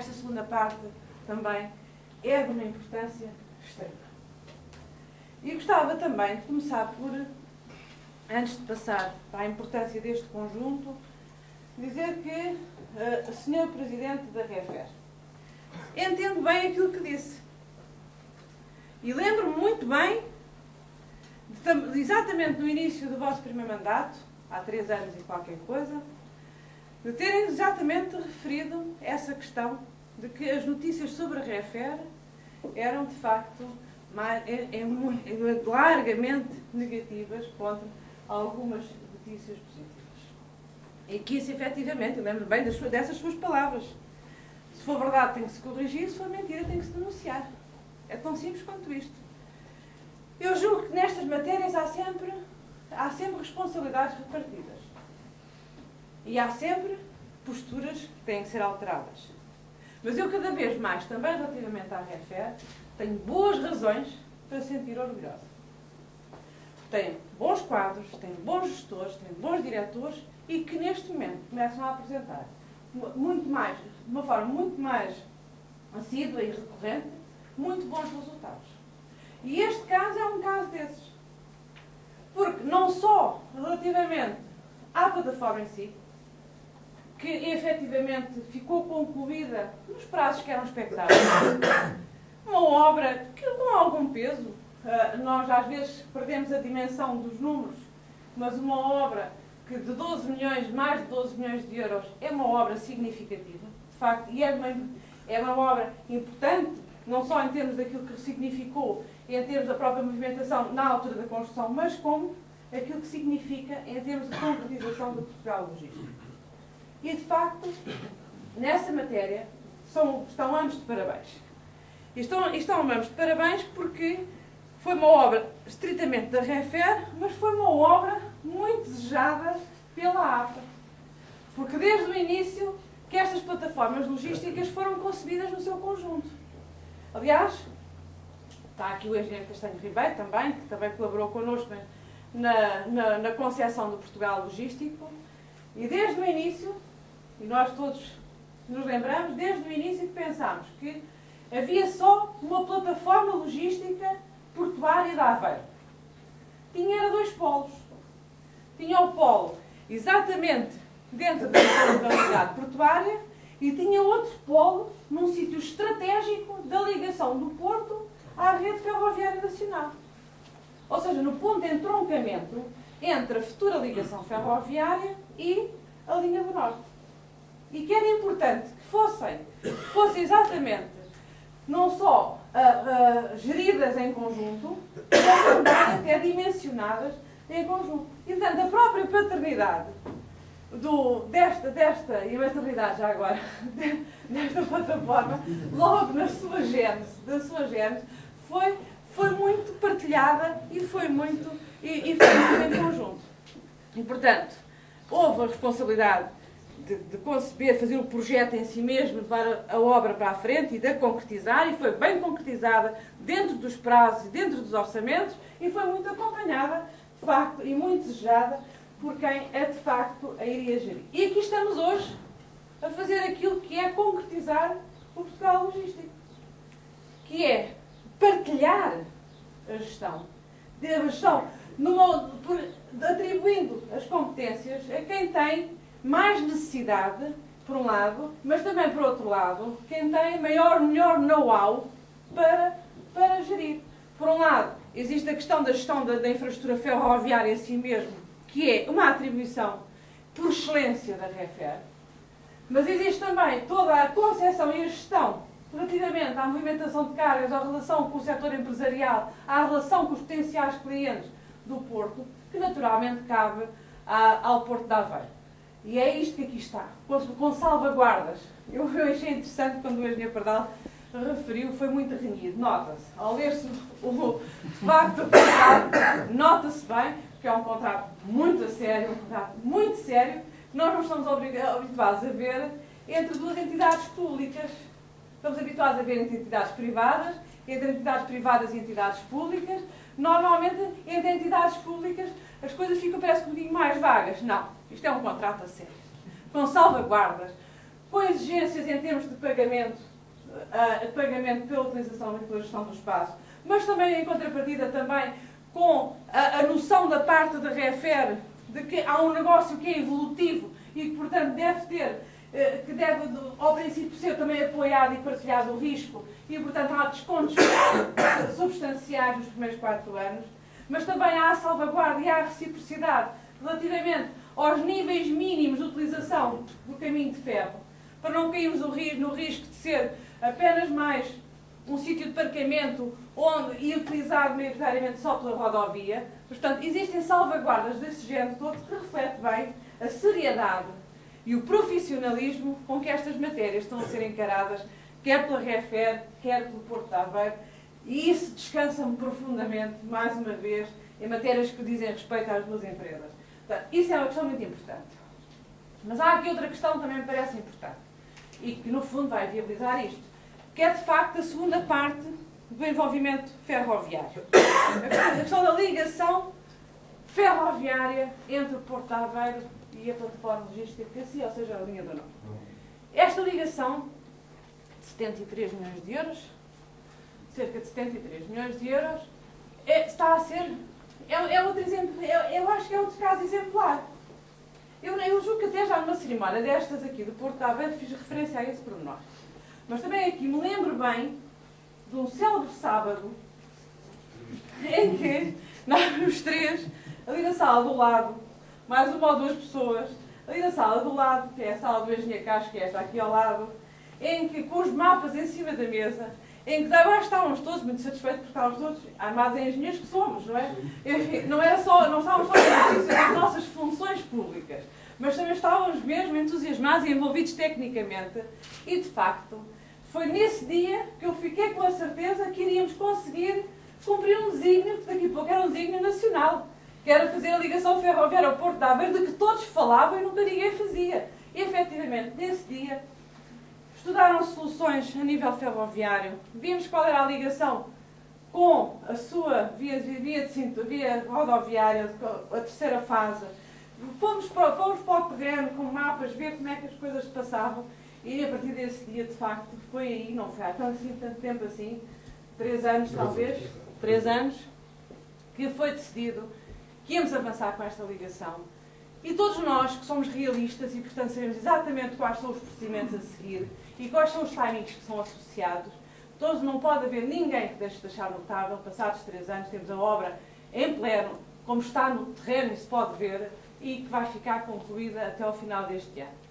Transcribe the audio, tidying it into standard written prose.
esta segunda parte também é de uma importância extrema. E gostava também de começar por, antes de passar para a importância deste conjunto, dizer que o Sr. Presidente da REFER entendo bem aquilo que disse. E lembro-me muito bem, exatamente no início do vosso primeiro mandato, há 3 anos e qualquer coisa, de terem exatamente referido essa questão de que as notícias sobre a REFER eram, de facto, largamente negativas contra algumas notícias positivas. E que isso, efetivamente, eu lembro bem dessas suas palavras. Se for verdade, tem que se corrigir, se for mentira, tem que se denunciar. É tão simples quanto isto. Eu julgo que nestas matérias há sempre responsabilidades repartidas. E há sempre posturas que têm que ser alteradas. Mas eu, cada vez mais, também relativamente à REFER, tenho boas razões para sentir orgulhosa. Tenho bons quadros, tenho bons gestores, tenho bons diretores e que, neste momento, começam a apresentar muito mais, de uma forma muito mais assídua e recorrente, muito bons resultados. E este caso é um caso desses. Porque não só relativamente à plataforma em si, que efetivamente ficou concluída nos prazos que eram expectáveis, uma obra que com algum peso, nós às vezes perdemos a dimensão dos números, mas uma obra que de 12 milhões, mais de 12 milhões de euros, é uma obra significativa, de facto, e é uma obra importante, não só em termos daquilo que significou, em termos da própria movimentação na altura da construção, mas como aquilo que significa em termos de concretização do Portugal Logístico. E, de facto, nessa matéria, estão ambos de parabéns. E estão ambos de parabéns porque foi uma obra estritamente da REFER, mas foi uma obra muito desejada pela APA. Porque desde o início que estas plataformas logísticas foram concebidas no seu conjunto. Aliás, está aqui o engenheiro Castanho Ribeiro também, que também colaborou connosco na concepção do Portugal Logístico. E desde o início, e nós todos nos lembramos, desde o início que pensámos que havia só uma plataforma logística portuária de Aveiro. Tinha 2 polos. Tinha o polo exatamente dentro da unidade portuária e tinha outro polo num sítio estratégico da ligação do Porto à rede ferroviária nacional. Ou seja, no ponto de entroncamento entre a futura ligação ferroviária e a linha do Norte. E que era importante que fossem exatamente não só geridas em conjunto, mas também até dimensionadas em conjunto. E, portanto, a própria paternidade desta e a maternidade já agora, desta plataforma, logo na sua gênese, foi muito partilhada e foi muito em conjunto. E, portanto, houve a responsabilidade de conceber, fazer o projeto em si mesmo, levar a obra para a frente e de a concretizar, e foi bem concretizada dentro dos prazos e dentro dos orçamentos, e foi muito acompanhada, de facto, e muito desejada por quem de facto a iria gerir. E aqui estamos hoje a fazer aquilo que é concretizar o Portugal Logístico, que é partilhar a gestão, atribuindo as competências a quem tem mais necessidade, por um lado, mas também, por outro lado, quem tem melhor know-how para gerir. Por um lado, existe a questão da gestão da infraestrutura ferroviária em si mesmo, que é uma atribuição por excelência da REFER, mas existe também toda a concepção e a gestão relativamente à movimentação de cargas, à relação com o setor empresarial, à relação com os potenciais clientes do Porto, que naturalmente cabe ao Porto de Aveiro. E é isto que aqui está, com salvaguardas. Eu achei interessante quando o engenheiro Pardal referiu, foi muito renhido. Nota-se, ao ler-se o facto do contrato, nota-se bem que é um contrato muito a sério, um contrato muito sério, que nós não estamos habituados a ver entre 2 entidades públicas. Estamos habituados a ver entre entidades privadas, entre entidades privadas e entidades públicas. Normalmente, entre entidades públicas, as coisas ficam, parece, um bocadinho mais vagas. Não, isto é um contrato a sério, com salvaguardas, com exigências em termos de pagamento pela utilização e pela gestão do espaço, mas também em contrapartida também com a noção da parte da REFER de que há um negócio que é evolutivo e que, portanto, que deve, ao princípio, ser também apoiado e partilhado o risco e, portanto, há descontos substanciais nos primeiros 4 anos, mas também há a salvaguarda e há a reciprocidade relativamente aos níveis mínimos de utilização do caminho de ferro, para não cairmos no risco de ser apenas mais um sítio de parqueamento e utilizado maioritariamente só pela rodovia. Portanto, existem salvaguardas desse género todo que reflete bem a seriedade e o profissionalismo com que estas matérias estão a ser encaradas, quer pela REFER, quer pelo Porto de Aveiro, e isso descansa-me profundamente, mais uma vez, em matérias que dizem respeito às duas empresas. Portanto, isso é uma questão muito importante. Mas há aqui outra questão que também me parece importante, e que, no fundo, vai viabilizar isto, que é, de facto, a segunda parte do envolvimento ferroviário. A questão da ligação ferroviária entre o Porto de Aveiro e a plataforma logística de Cacia, ou seja, a linha do Norte. Esta ligação, de 73 milhões de euros, cerca de 73 milhões de euros, está a ser... outro exemplo, eu acho que é outro caso exemplar. Eu julgo que até já numa cerimónia destas aqui do Porto de Aveiro fiz referência a esse pormenor. Mas também aqui me lembro bem de um célebre sábado em que nós os três, ali na sala do lado, mais uma ou duas pessoas, ali na sala do lado, que é a sala do engenheiro Casco, que é esta aqui ao lado, em que com os mapas em cima da mesa, em que agora estávamos todos muito satisfeitos porque estávamos todos armados em engenheiros que somos, não é? Não estávamos só no exercício das nossas funções públicas, mas também estávamos mesmo entusiasmados e envolvidos tecnicamente. E, de facto, foi nesse dia que eu fiquei com a certeza que iríamos conseguir cumprir um desígnio, que daqui a pouco era um desígnio nacional, que era fazer a ligação ferroviária ao Porto de Aveiro, de que todos falavam e nunca ninguém fazia. E, efetivamente, nesse dia, estudaram soluções a nível ferroviário, vimos qual era a ligação com a sua via rodoviária, a terceira fase. Fomos para o terreno com mapas, ver como é que as coisas se passavam, e a partir desse dia, de facto, foi aí, não foi há tanto tempo assim, 3 anos talvez, 3 anos, que foi decidido que íamos avançar com esta ligação. E todos nós, que somos realistas e, portanto, sabemos exatamente quais são os procedimentos a seguir e quais são os timings que são associados, todos, não pode haver ninguém que deixe de achar notável, passados 3 anos, temos a obra em pleno, como está no terreno e se pode ver, e que vai ficar concluída até ao final deste ano.